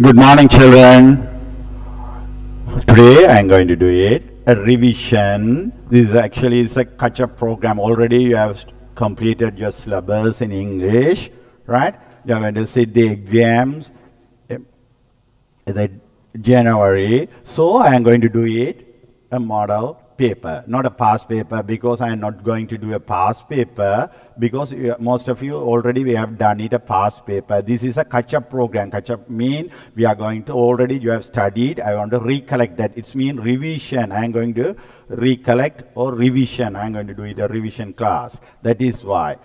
Good morning, children. Today I am going to do a revision. This is actually a catch-up program. Already you have completed your syllabus in English, right? You are going to sit the exams in the January. So I am going to do a model paper, not a past paper, because I am not going to do a past paper because most of you already we have done it a past paper. This is a catch-up program. Catch-up mean we are going to already you have studied. I want to recollect that. It's mean revision. I am going to recollect or revision. I am going to do it a revision class. That is why.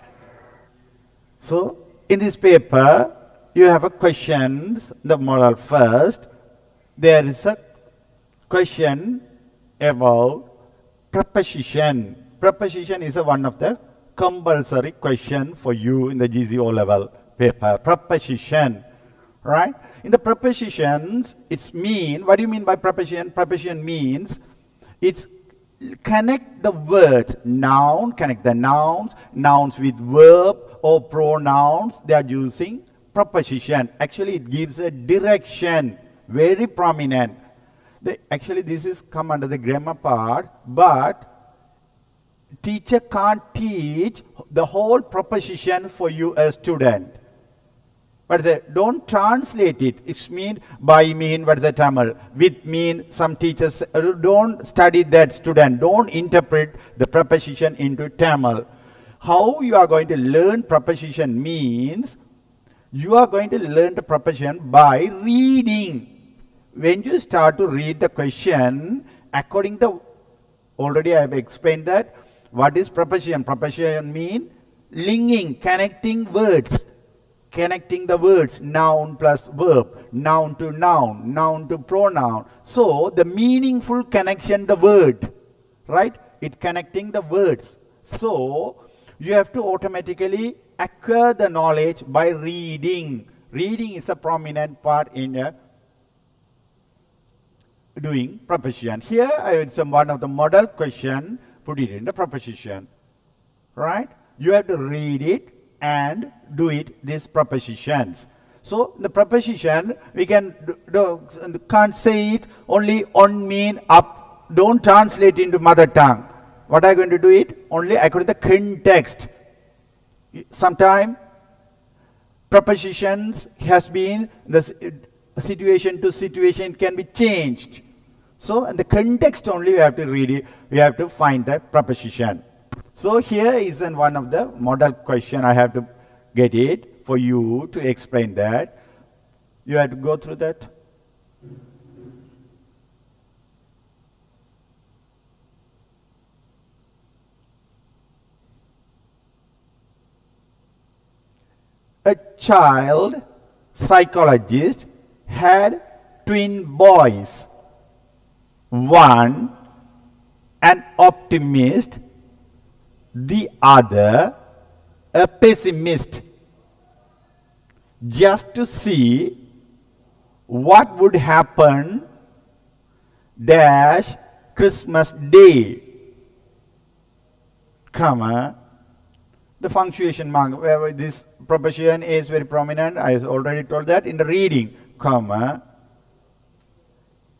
So in this paper you have a questions. The model first. There is a question about preposition. Preposition is one of the compulsory question for you in the G.C.E. O-level paper. Preposition, right? In the prepositions, it's mean, what do you mean by preposition? Preposition means it's connect the words, noun, connect the nouns, nouns with verb or pronouns, they are using preposition. Actually, it gives a direction, very prominent. Actually, this is come under the grammar part, but teacher can't teach the whole preposition for you as student. But don't translate it. It means by mean, what is the Tamil? With mean, some teachers don't study that student. Don't interpret the preposition into Tamil. How you are going to learn preposition means you are going to learn the preposition by reading. When you start to read the question, according to, already I have explained that, what is preposition? Preposition means linking, connecting words. Connecting the words, noun plus verb, noun to pronoun. So, the meaningful connection, the word, right? It connecting the words. So, you have to automatically acquire the knowledge by reading. Reading is a prominent part in doing preposition. Here, it's one of the model question, put it in the preposition, right? You have to read it and do it, these prepositions. So, the preposition, we can't say it only on, mean, up. Don't translate into mother tongue. What are you going to do it? Only according to the context. Sometimes, prepositions has been, the situation to situation can be changed. So, in the context only we have to read it, we have to find the preposition. So, here is one of the model question. I have to get it for you to explain that. You have to go through that. A child psychologist had twin boys. One, an optimist, the other, a pessimist, just to see what would happen dash Christmas Day, comma, the punctuation mark, where this preposition is very prominent, I already told that in the reading, comma,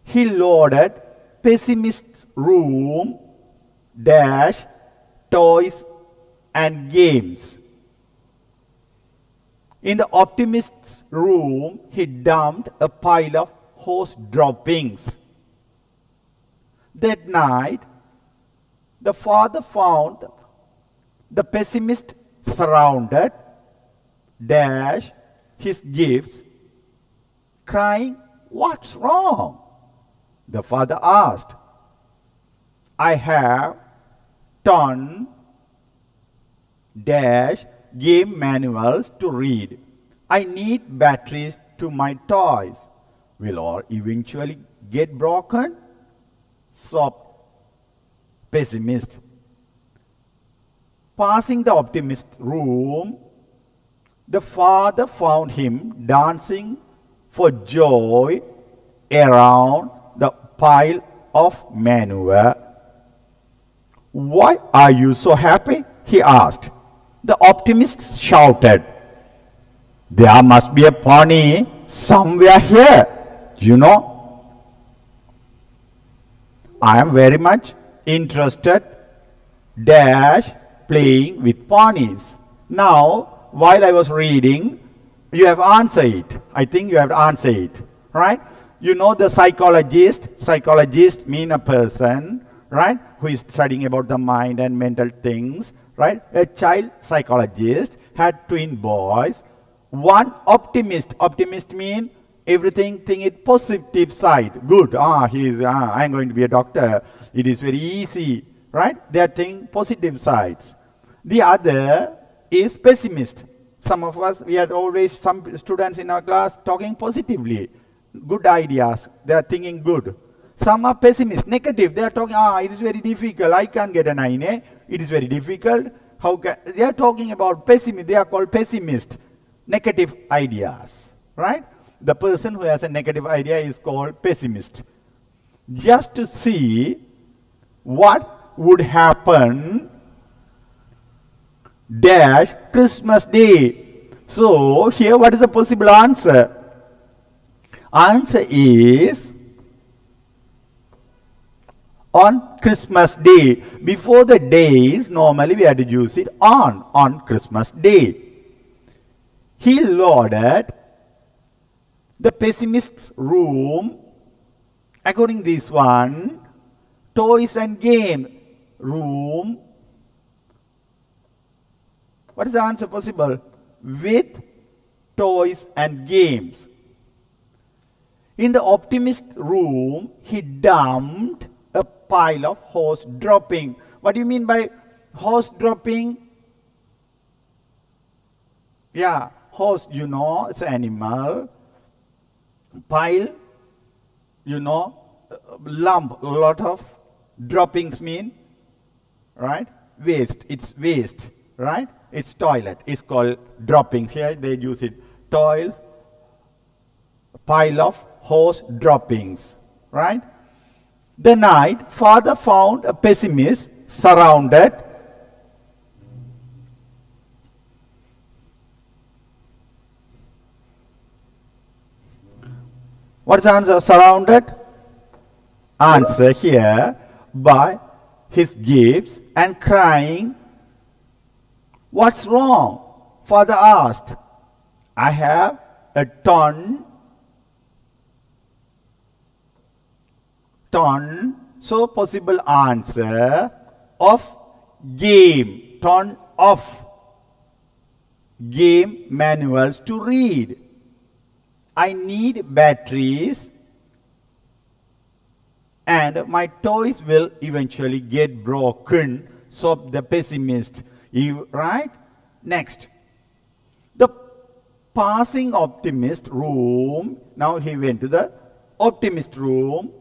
he loaded pessimist's room dash toys and games. In the optimist's room, he dumped a pile of horse droppings. That night, the father found the pessimist surrounded dash his gifts, crying, "What's wrong?" The father asked. "I have ton dash game manuals to read. I need batteries to my toys. Will all eventually get broken?" sobbed pessimist. Passing the optimist's room, the father found him dancing for joy around the pile of manure. "Why are you so happy?" he asked. The optimist shouted, "There must be a pony somewhere here. You know, I am very much interested dash playing with ponies. Now, while I was reading, you have answered it. I think you have answered it, right? You know the psychologist. Psychologist mean a person, right, who is studying about the mind and mental things, right? A child psychologist had twin boys. One optimist. Optimist mean everything think it positive side. Good. I am going to be a doctor. It is very easy, right? They are thinking positive sides. The other is pessimist. Some of us, we had always some students in our class talking positively. Good ideas. They are thinking good. Some are pessimist, negative. They are talking, it is very difficult. I can't get an 9A. It is very difficult. They are talking about pessimist. They are called pessimist. Negative ideas, right? The person who has a negative idea is called pessimist. Just to see what would happen dash Christmas Day. So here what is the possible answer? Answer is on Christmas Day. Before the days, normally we had to use it on Christmas Day. He loaded the pessimist's room, according to this one, toys and game room. What is the answer possible? With toys and games. In the optimist room, he dumped a pile of horse dropping. What do you mean by horse dropping? Yeah, horse, you know, it's an animal. Pile, you know, lump, a lot of droppings mean, right? Waste, it's waste, right? It's toilet, it's called droppings. Here they use it, toils, pile of horse droppings, right? The night, father found a pessimist surrounded. What is the answer? Surrounded? Answer here by his gifts and crying. What's wrong? Father asked. I have a ton. So possible answer of game. Ton of game manuals to read. I need batteries and my toys will eventually get broken. So the pessimist, right? Next, the passing optimist room. Now he went to the optimist room.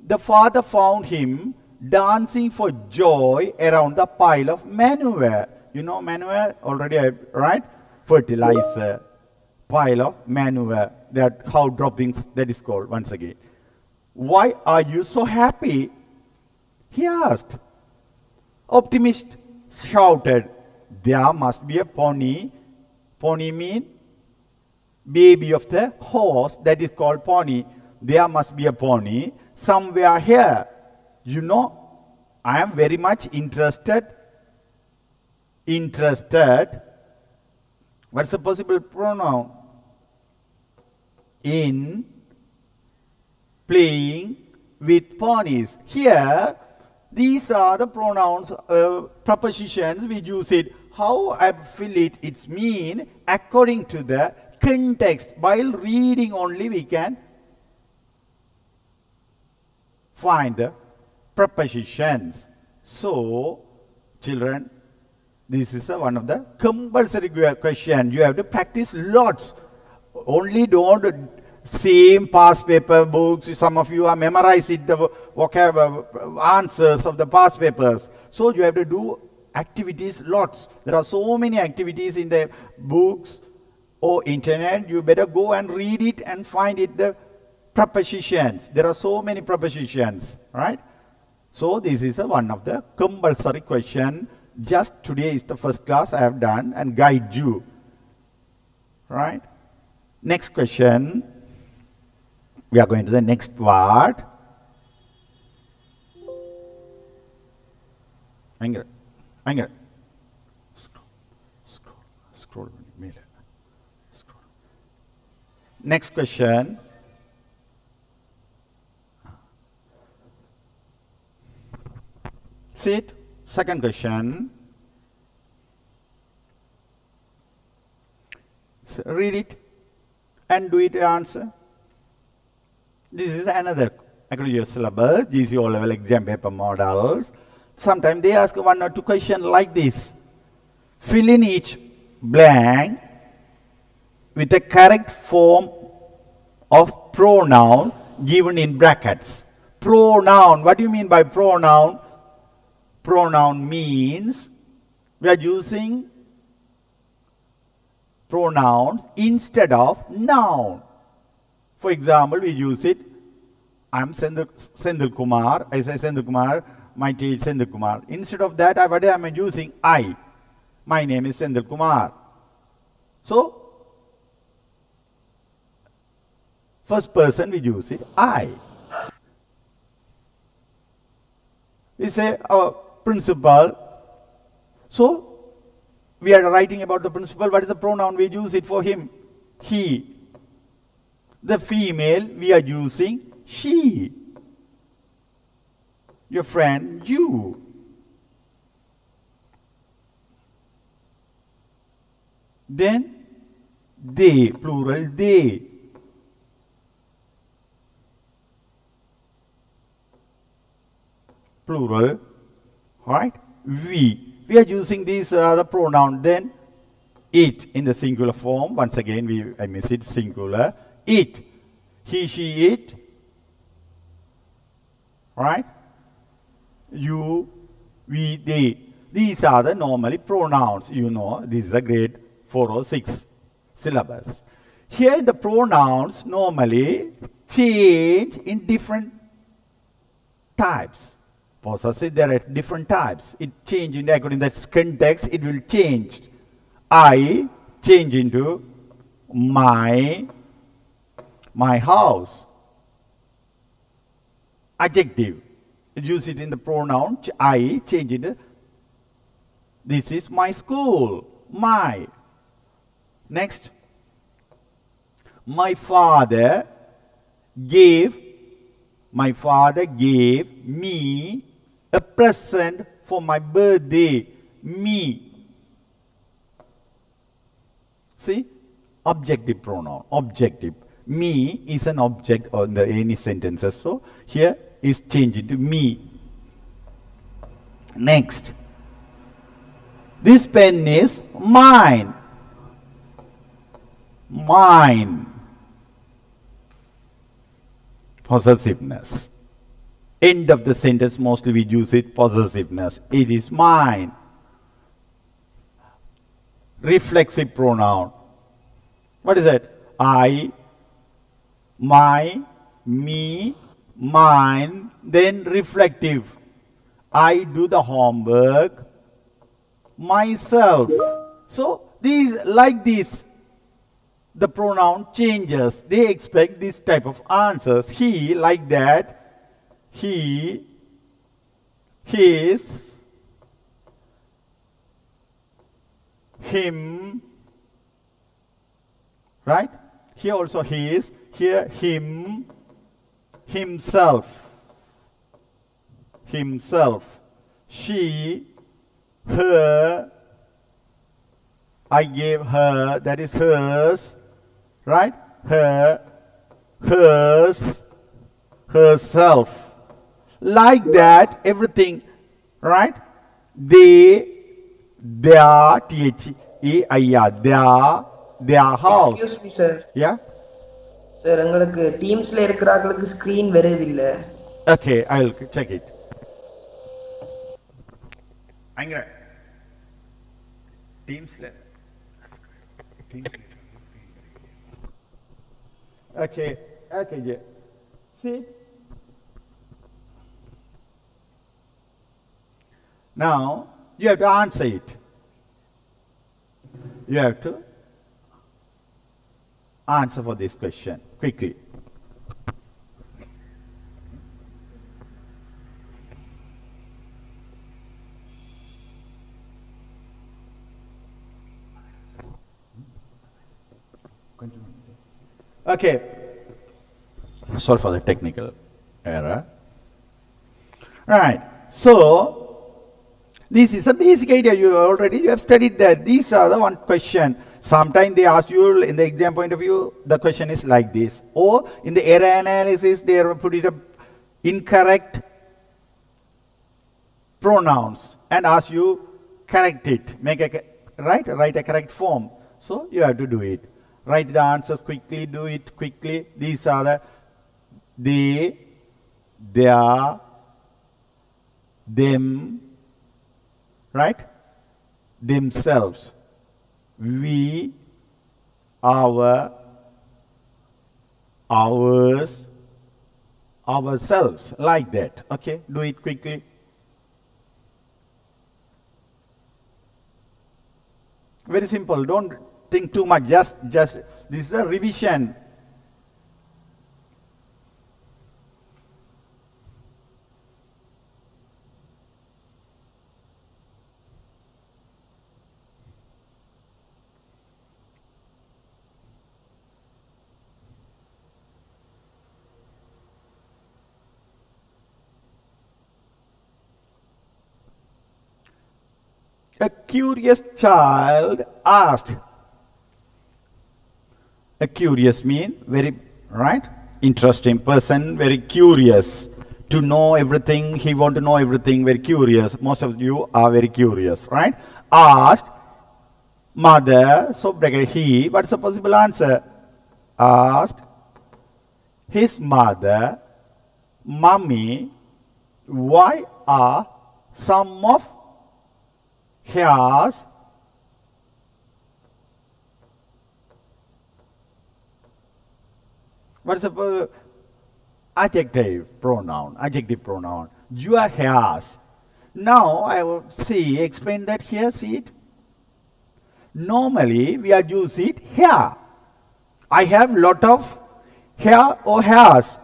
The father found him dancing for joy around the pile of manure. You know manure already, right? Fertilizer. Pile of manure, that how droppings, that is called once again. Why are you so happy? He asked. Optimist shouted, there must be a pony. Pony mean baby of the horse, that is called pony. There must be a pony somewhere here. You know, I am very much interested. What's the possible pronoun? In playing with ponies. Here, these are the pronouns, prepositions. We use it. How I feel it, it's mean according to the context. While reading only, we can find the prepositions. So, children, this is one of the compulsory question. You have to practice lots. Only don't same past paper books. Some of you are memorizing the vocabulary answers of the past papers. So you have to do activities lots. There are so many activities in the books or internet. You better go and read it and find it, the prepositions. There are so many prepositions, right? So this is one of the compulsory question. Just today is the first class I have done and guide you, right? Next question. We are going to the next part. Anger. Scroll. Next question. See it? Second question. So read it and do it answer. This is another according to your syllabus, G.C.E level exam paper models. Sometimes they ask 1 or 2 questions like this. Fill in each blank with a correct form of pronoun given in brackets. Pronoun. What do you mean by pronoun? Pronoun means we are using pronouns instead of noun. For example, we use it. I'm Sendil Kumar. I say Sendil Kumar. My teacher is Sendil Kumar. Instead of that, what am I using? I. My name is Sendil Kumar. So, first person we use it, I. We say our principal. So, we are writing about the principal. What is the pronoun? We use it for him. He. The female, we are using she. Your friend, you. Then, they, plural, they. Plural, right? We. We are using these the pronoun. Then, it in the singular form. Once again, I miss it, singular. It. He, she, it. Right? You, we, they. These are the normally pronouns. You know, this is a grade 4 or 6 syllabus. Here the pronouns normally change in different types. Possessive, there are different types. It changes in according to the context, it will change. I change into my house. Adjective. Use it in the pronoun. I change into this is my school. My. Next. My father gave me a present for my birthday. Me. See? Objective pronoun. Objective. Me is an object on the any sentences. So here is changed into me. Next. This pen is mine. Mine. Possessiveness. End of the sentence, mostly we use it, possessiveness. It is mine. Reflexive pronoun. What is that? I, my, me, mine, then reflective. I do the homework, myself. So, these like this, the pronoun changes. They expect this type of answers. He, like that. He, his, him, right? Here also his, here him, himself, she, her, I gave her, that is hers, right? Her, hers, herself. Like that, everything, right? They, their, T-H-E-I-R, their house. Excuse me, sir. Yeah? Sir, உங்களுக்கு டீம்ஸ்ல இருக்கிறவங்களுக்கு screen வருது இல்ல. Okay, I'll check it. அங்க டீம்ஸ்ல Okay, yeah. See? Now, you have to answer it. You have to answer for this question quickly. Okay. Sorry for the technical error. Right. So, this is a basic idea. You have studied that. These are the one question. Sometimes they ask you in the exam point of view, the question is like this. Or in the error analysis, they put it up incorrect pronouns and ask you correct it. Write a correct form. So you have to do it. Write the answers quickly, do it quickly. These are the they, their, them, right? Themselves. We, our, ours, ourselves. Like that. Okay? Do it quickly. Very simple. Don't think too much. Just this is a revision. A curious child asked. A curious mean very, right? Interesting person, very curious. To know everything, he want to know everything, very curious. Most of you are very curious, right? Asked, mother, so bracket he, what's the possible answer? Asked his mother, mommy, why are some of hairs what's the adjective pronoun? Adjective pronoun. Your hairs. Now I will explain that here, see it. Normally we are use it hair. I have lot of hair or hairs.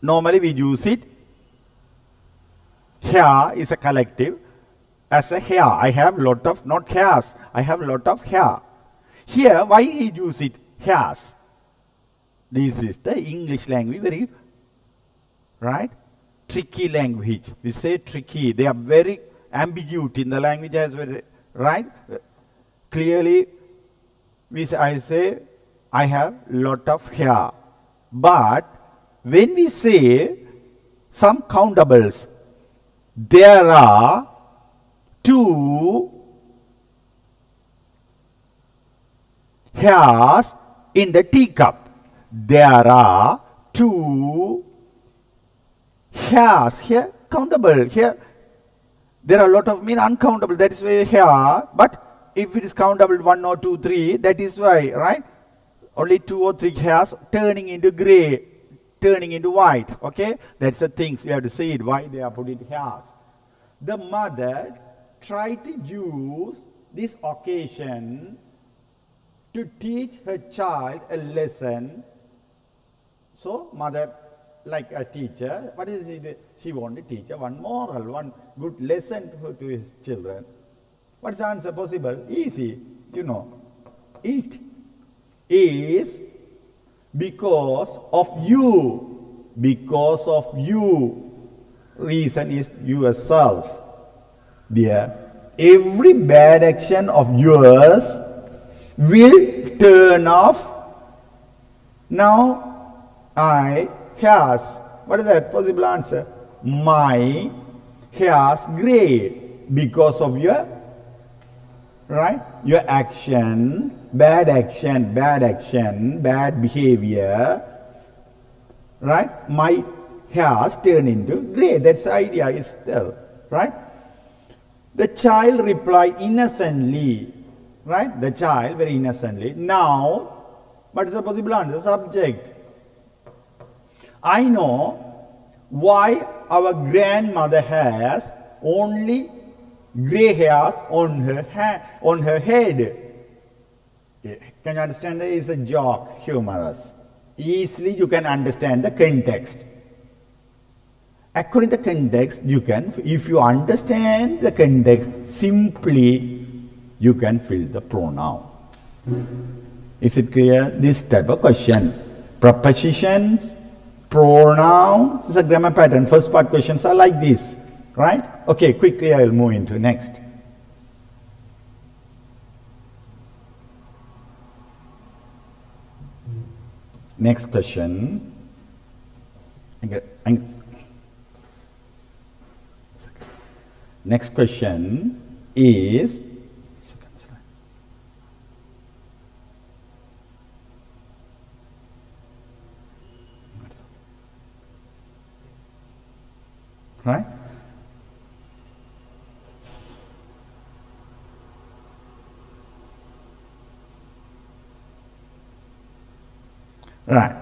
Normally we use it. Hair is a collective. As a hair, I have lot of, not hairs, I have lot of hair. Here, why he use it? Hairs. This is the English language, very, right? Tricky language. We say tricky. They are very ambiguous in the language as well, right? Clearly, I say, I have lot of hair. But, when we say some countables, there are 2 hairs in the teacup. There are 2 hairs here, countable. Here, there are a lot of mean uncountable. That is why hair. But if it is countable 1 or 2, 3, that is why, right? Only 2 or 3 hairs turning into gray, turning into white. Okay, that's the things we have to see it. Why they are putting hairs. The mother try to use this occasion to teach her child a lesson. So, mother, like a teacher, what is it? She want to teach one moral, one good lesson to his children. What's the answer possible? Easy, you know. It is because of you. Because of you. Reason is yourself. There, every bad action of yours will turn off. Now, I hairs. What is that possible answer? My hairs gray because of your, right? Your action, bad behavior, right? My hairs turn into gray. That's the idea itself, right? The child replied innocently, right? The child very innocently. Now, what is the possible answer? Subject. I know why our grandmother has only gray hairs on her head. Can you understand that? It's a joke, humorous. Easily you can understand the context. According to the context, you can, if you understand the context, simply you can fill the pronoun. Is it clear? This type of question. Prepositions, pronoun, this is a grammar pattern. First part questions are like this, right? Okay, quickly I will move into next. Next question. Next question is right? Right.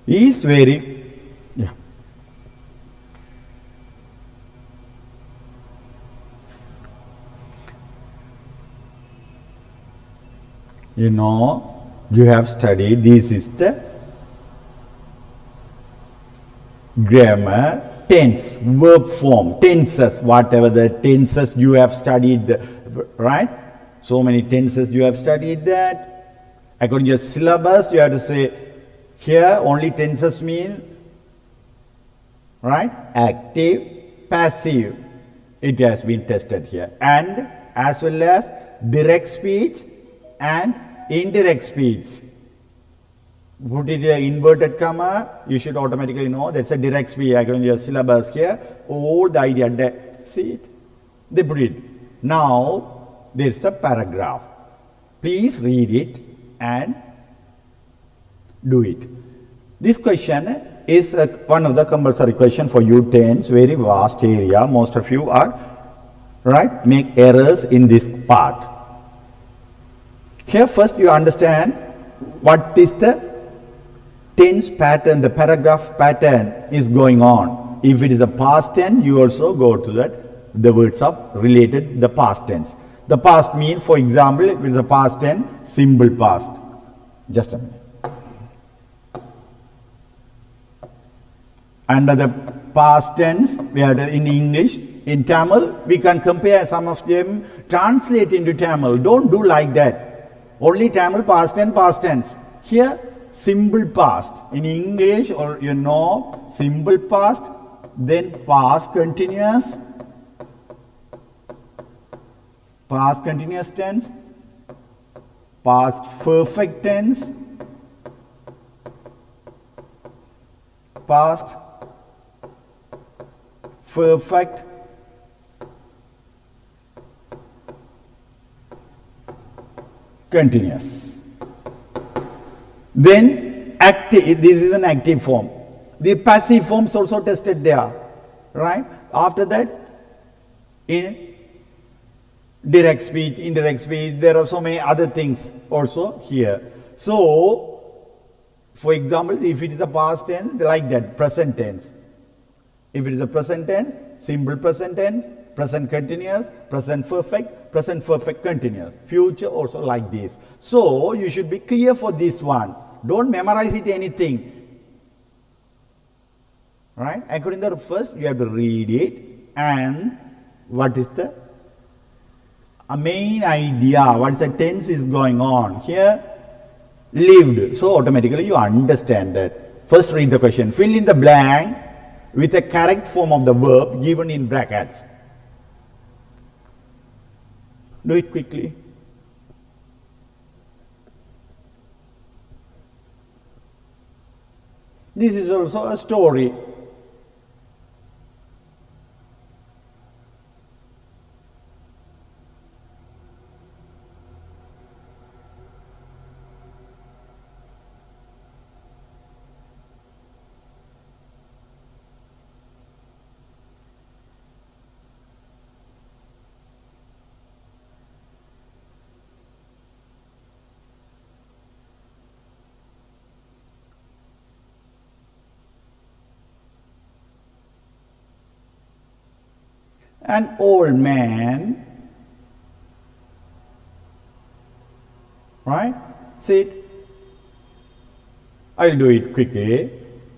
Is very, yeah. You know, you have studied, this is the grammar, tense, verb form, tenses, whatever the tenses you have studied, right? So many tenses you have studied that. According to your syllabus, you have to say, here only tenses mean, right? Active, passive. It has been tested here. And as well as direct speech and indirect speech. Put it in inverted comma, you should automatically know that's a direct speech. According to your syllabus here, all the idea that, see it? They put it. Now, there's a paragraph. Please read it and do it. This question is one of the compulsory question for you 10s, very vast area. Most of you are, right, make errors in this part. Here first you understand what is the tense pattern, the paragraph pattern is going on. If it is a past tense, you also go to that, the words of related the past tense. The past means, for example, if it is a past tense, simple past. Just a minute. Under the past tense, we have in English, in Tamil, we can compare some of them, translate into Tamil. Don't do like that. Only Tamil past tense. Here, simple past. In English, or you know, simple past, then past continuous tense, past perfect tense, past perfect continuous. Then active, this is an active form. The passive forms also tested there, right? After that, in direct speech, indirect speech, there are so many other things also here. So, for example, if it is a past tense, like that, present tense. If it is a present tense, simple present tense, present continuous, present perfect continuous. Future also like this. So, you should be clear for this one. Don't memorize it anything. Right? According to the first, you have to read it and what is the main idea, what is the tense is going on. Here, lived. So, automatically you understand that. First read the question. Fill in the blank with a correct form of the verb given in brackets. Do it quickly. This is also a story. An old man, right? See it? I'll do it quickly.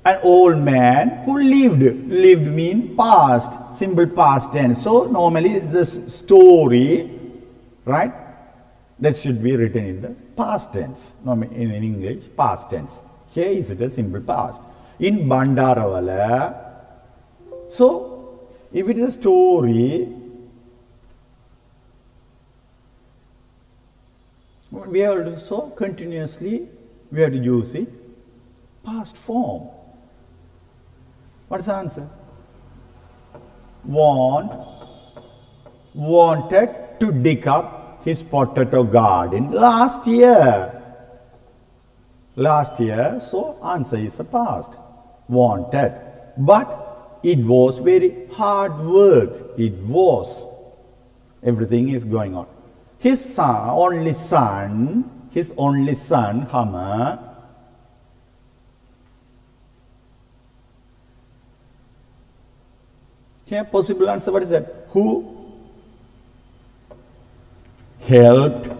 An old man who lived. Lived means past, simple past tense. So normally this story, right? That should be written in the past tense. No, in English, past tense. Here is it a simple past. In Bandaravala, so if it is a story, we have also continuously, we have to use it past form. What is the answer? Wanted to dig up his potato garden last year. Last year, so answer is the past. Wanted. But it was very hard work. It was. Everything is going on. His only son, Hammer, here possible answer, what is that? Who helped?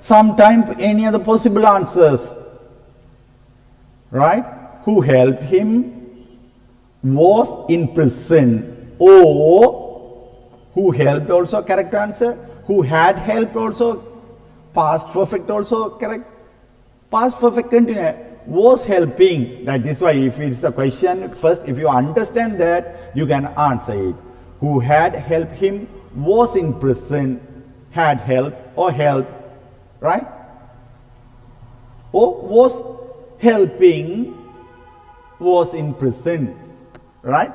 Sometimes any other possible answers, right? Who helped him, was in prison, or who helped also correct answer. Who had helped also, past perfect also correct. Past perfect continue, was helping. That is why if it's a question, first if you understand that, you can answer it. Who had helped him, was in prison, had helped or helped, right? Or was helping, was in prison, right?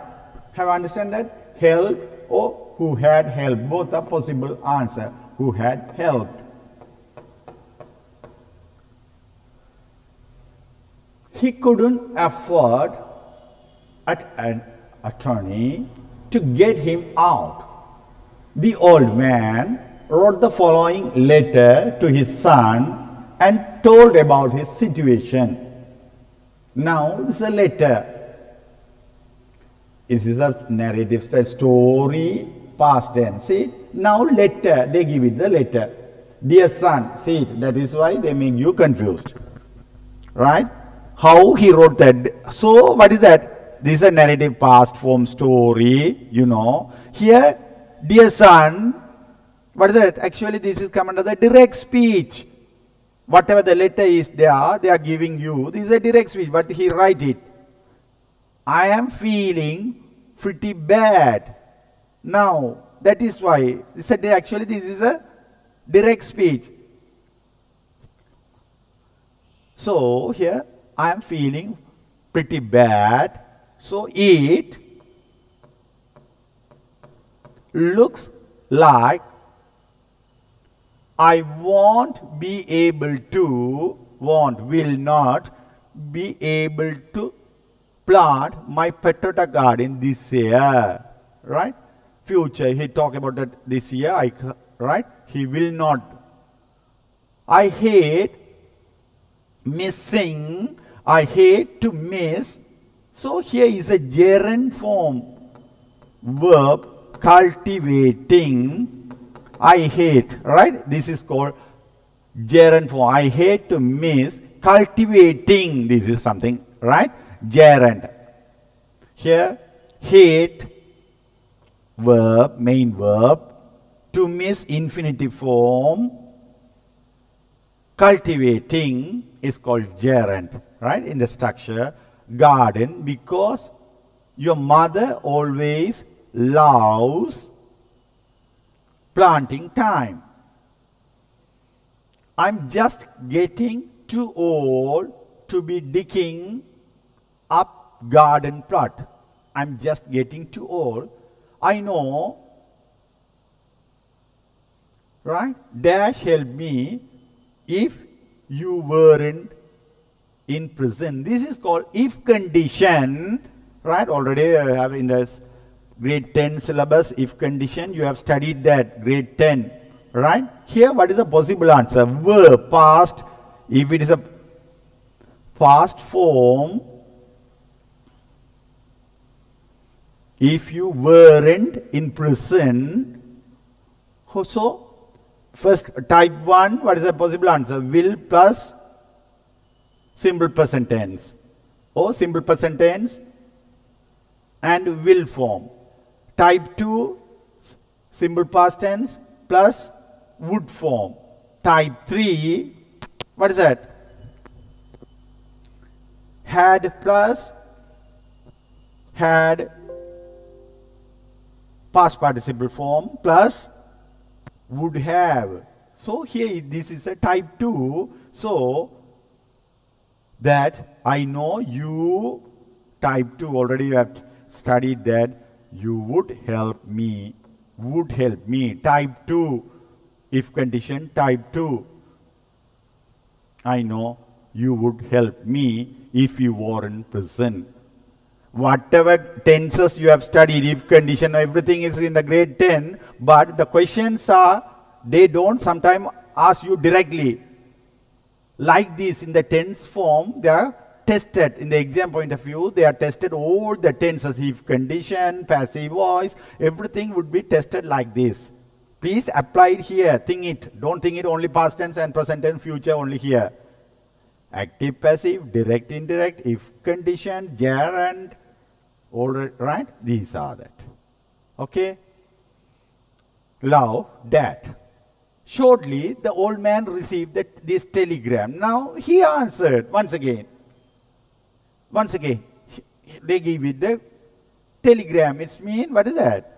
Have you understand that? Help or who had helped, both are possible answer. Who had helped. He couldn't afford an attorney to get him out. The old man wrote the following letter to his son and told about his situation. Now, this is a letter. This is a narrative style story, past tense. See, now letter, they give it the letter. Dear son, see it, that is why they make you confused. Right? How he wrote that. So, what is that? This is a narrative past form story, you know. Here, dear son, what is that? Actually, this is come under the direct speech. Whatever the letter is there, they are giving you. This is a direct speech, but he write it. I am feeling pretty bad. Now, that is why. Actually, this is a direct speech. So, here, I am feeling pretty bad. So, it looks like I won't be able to, will not be able to plant my potato garden this year. Right? Future, he talk about that this year, right? He will not. I hate missing, I hate to miss. So here is a gerund form verb cultivating. I hate, right? This is called gerund form. I hate to miss cultivating. This is something, right? Gerund. Here, hate, verb, main verb. To miss, infinitive form. Cultivating is called gerund, right? In the structure, garden, because your mother always loves planting time. I'm just getting too old to be digging up garden plot. I'm just getting too old. I know, right? Dash help me if you weren't in prison. This is called if condition, right? Already I have in the grade 10 syllabus, if condition, you have studied that, grade 10, right? Here, what is the possible answer? Verb, past, if it is a past form, if you weren't in prison, so, first, type 1, what is the possible answer? Will plus simple present tense. Or simple present tense and will form. Type 2, simple past tense plus would form. Type 3, what is that? Had plus had past participle form plus would have. So here this is a type 2. So that I know you, type 2, already you have studied that, you would help me. Would help me. Type 2, if condition, type 2. I know you would help me if you weren't present. Whatever tenses you have studied, if condition, everything is in the grade 10, but the questions are, they don't sometimes ask you directly. Like this, in the tense form, they are tested. In the exam point of view, they are tested all the tenses, if condition, passive voice, everything would be tested like this. Please apply it here, think it. Don't think it only past tense and present tense, future only here. Active, passive, direct, indirect, if condition, gerund, all right? These are that. Okay? Love, that. Shortly, the old man received this telegram. Now, he answered once again. Once again, they give it the telegram. It means, what is that?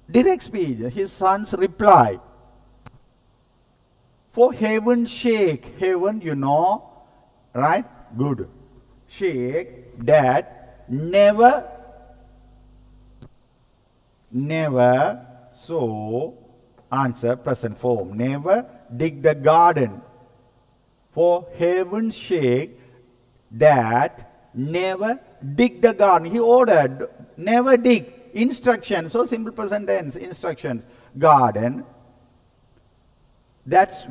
Direct speech. His son's reply. For heaven's sake, heaven, you know, right? Good. Sake, that, never, so, answer, present form. Never dig the garden. For heaven's sake, that, never dig the garden. He ordered, never dig. Instruction. So simple present tense, instructions. Garden. That is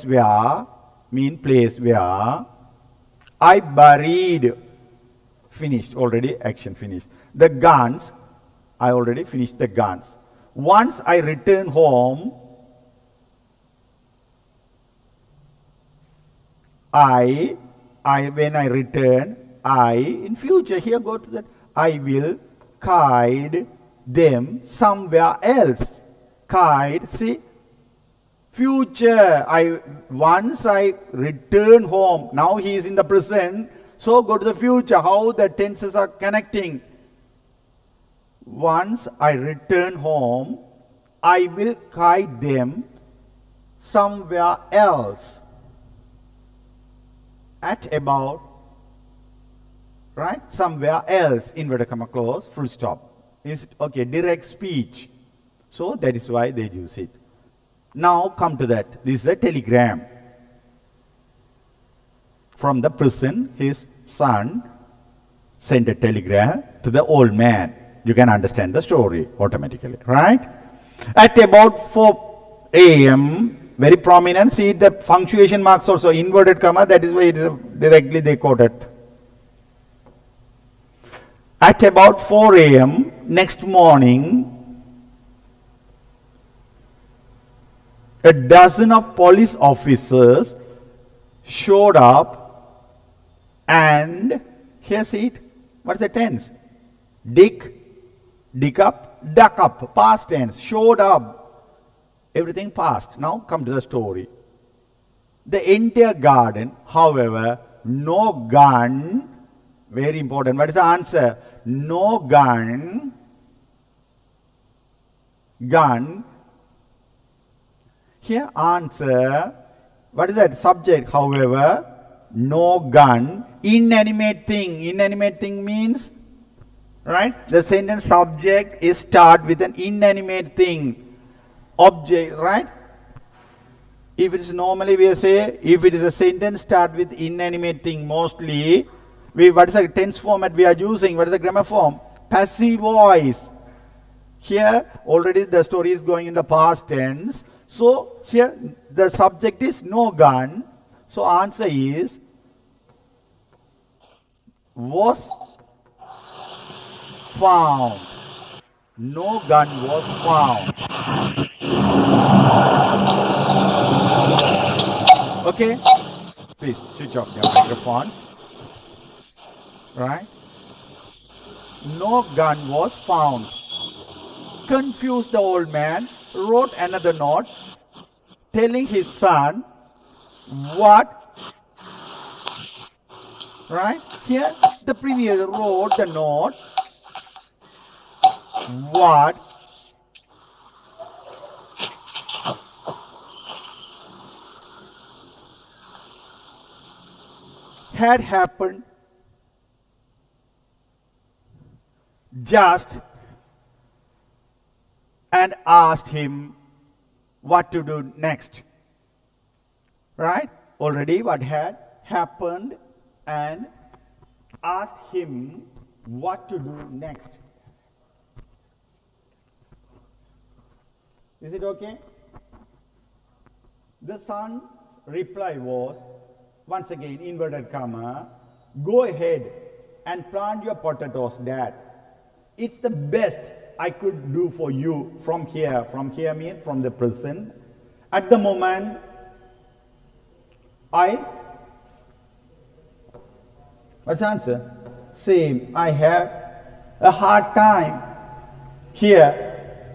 where, mean place where, I buried, finished, already, action finished. The guns, I already finished the guns. Once I return home, when I return, in future, here go to that, I will guide them somewhere else. Guide, see, future, once I return home, now he is in the present, so go to the future, how the tenses are connecting. Once I return home, I will guide them somewhere else. At about, right? Somewhere else, inverted comma close, full stop. Is okay, direct speech. So that is why they use it. Now come to that. This is a telegram. From the prison, his son sent a telegram to the old man. You can understand the story automatically, right? At about 4 a.m., very prominent, see the punctuation marks also, inverted comma, that is why it is directly they quoted. At about 4 a.m. next morning, a dozen of police officers showed up and, here see it, what is the tense? Dig up, duck up, past tense, showed up. Everything past. Now come to the story. The entire garden, however, no gun, very important. What is the answer? No gun. Here answer, what is that? Subject, however, no gun. Inanimate thing. Inanimate thing means, right? The sentence subject is start with an inanimate thing. Object, right? If it is normally we say, if it is a sentence start with inanimate thing, mostly, what is the tense format we are using? What is the grammar form? Passive voice. Here, already the story is going in the past tense. So, here the subject is no gun. So, answer is, was found. No gun was found. Okay? Please switch off your microphones. Right? No gun was found. Confused the old man. wrote another note telling his son what, right? Here, the previous wrote the note what had happened just and asked him what to do next. Right? Already what had happened and asked him what to do next. Is it okay? The son's reply was, once again, inverted comma, go ahead and plant your potatoes, Dad. It's the best I could do for you from here. From here means from the present. At the moment, what's the answer? Same. I have a hard time here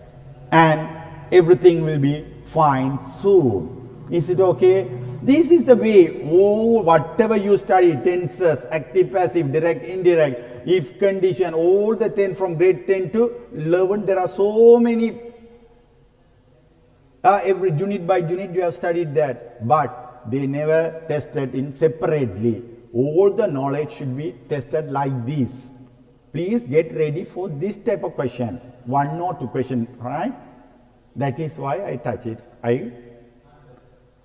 and everything will be fine soon. Is it okay? This is the way, whatever you study, tenses, active, passive, direct, indirect, if, condition, all the 10 from grade 10 to 11, there are so many, every unit by unit you have studied that, but they never tested in separately. All the knowledge should be tested like this. Please get ready for this type of questions. 1 or 2 questions, right? That is why I touch it.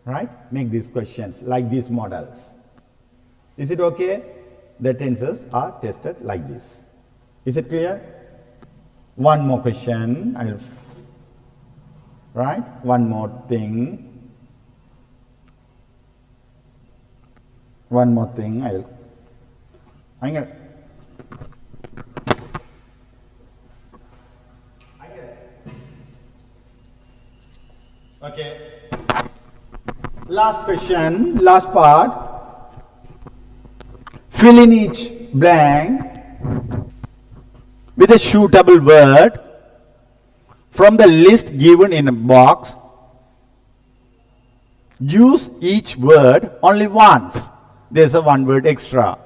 Right? Make these questions like these models. Is it okay? The tenses are tested like this. Is it clear? 1 more question. Right? 1 more thing. 1 more thing. Okay. Last question, last part. Fill in each blank with a suitable word from the list given in a box. Use each word only once. There's a 1 word extra.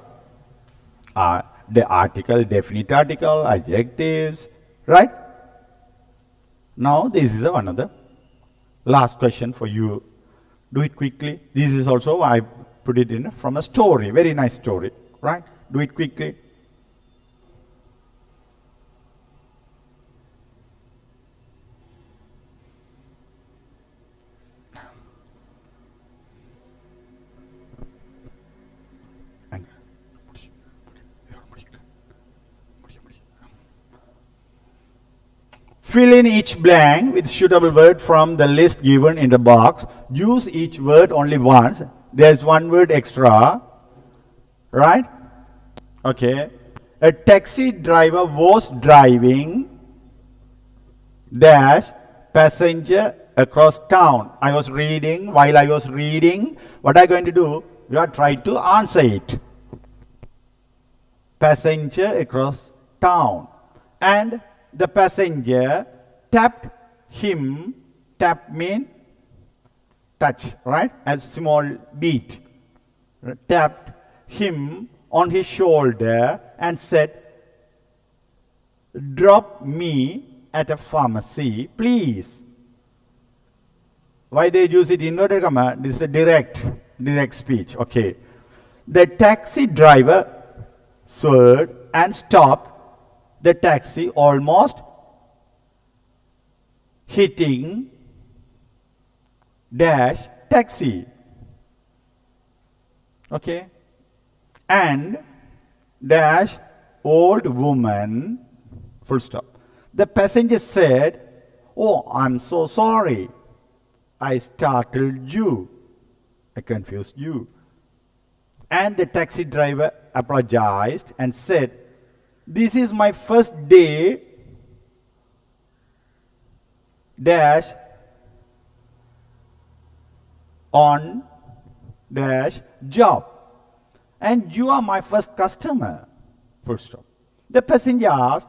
The article, definite article, adjectives, right? Now this is one of the last question for you. Do it quickly. This is also, I put it in from a story, very nice story, right? Do it quickly. Fill in each blank with suitable word from the list given in the box. Use each word only once. There's 1 word extra. Right? Okay. A taxi driver was driving dash passenger across town. I was reading. While I was reading, what I'm going to do, you are trying to answer it. Passenger across town. And the passenger tapped him. Tap mean touch, right? A small beat. Tapped him on his shoulder and said, drop me at a pharmacy, please. Why they use it inverted comma? This is a direct speech. Okay. The taxi driver swerved and stopped the taxi, almost hitting dash taxi. Okay. And dash old woman, full stop. The passenger said, oh, I'm so sorry. I startled you. I confused you. And the taxi driver apologized and said, this is my first day dash on dash job, and you are my first customer, full stop. The passenger asked,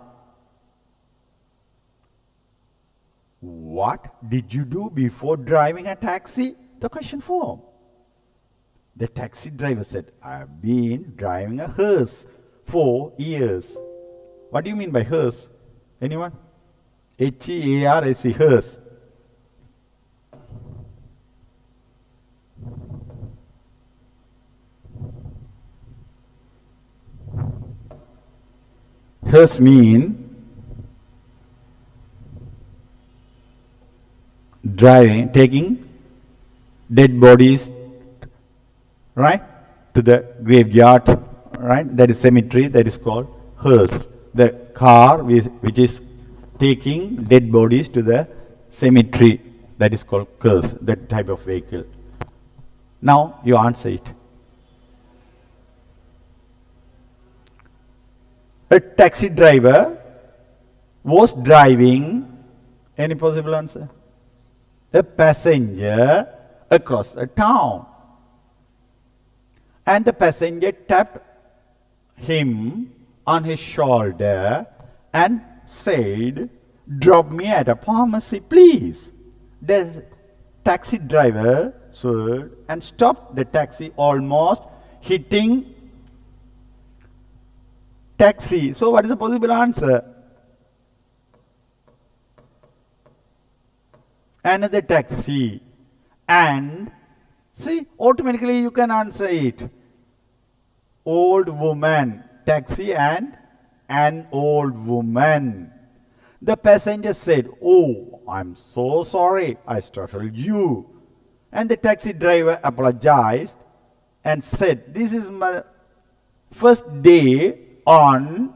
what did you do before driving a taxi? The question form. The taxi driver said, I've been driving a hearse for years. What do you mean by hearse? Anyone? H-E-A-R-S-E, hearse. Hearse mean driving, taking dead bodies, right, to the graveyard, right? That is cemetery, that is called hearse. The car which is taking dead bodies to the cemetery, that is called hearse, that type of vehicle. Now you answer it. A taxi driver was driving, any possible answer? A passenger across a town. And the passenger tapped him on his shoulder and said, drop me at a pharmacy, please. The taxi driver swerved and stopped the taxi, almost hitting taxi. So what is the possible answer? Another taxi. And see, automatically you can answer it. Old woman, taxi, and an old woman. The passenger said, oh, I'm so sorry, I startled you. And the taxi driver apologized and said, this is my first day on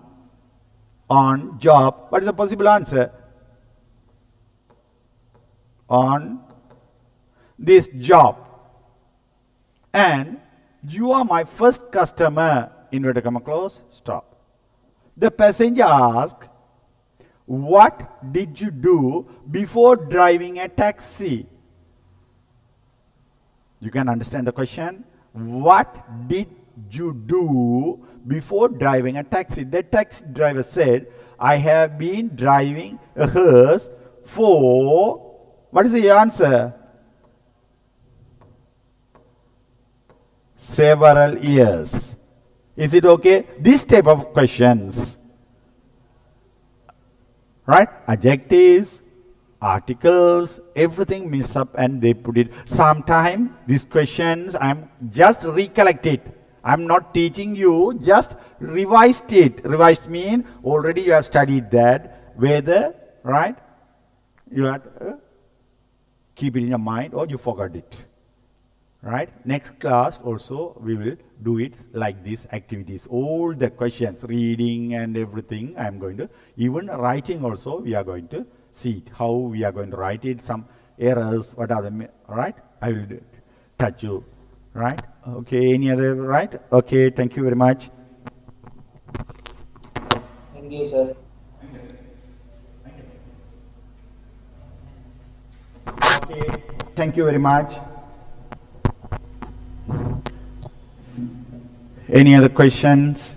job. What is the possible answer? On this job. And you are my first customer. Inverted comma close, stop. The passenger asked, what did you do before driving a taxi? You can understand the question. What did you do before driving a taxi? The taxi driver said, I have been driving a hearse for, what is the answer? Several years. Is it okay? This type of questions, right? Adjectives, articles, everything mix up and they put it. Sometimes these questions I'm just recollect it. I'm not teaching you, just revised it. Revised mean already you have studied that, whether, right? You have to keep it in your mind or you forgot it. Right? Next class also we will do it like these activities. All the questions, reading and everything I am going to, even writing also we are going to see it, how we are going to write it, some errors, what are the, right? I will touch you, right? Okay, any other, right? Okay, thank you very much. Thank you, sir. Okay, thank you very much. Any other questions?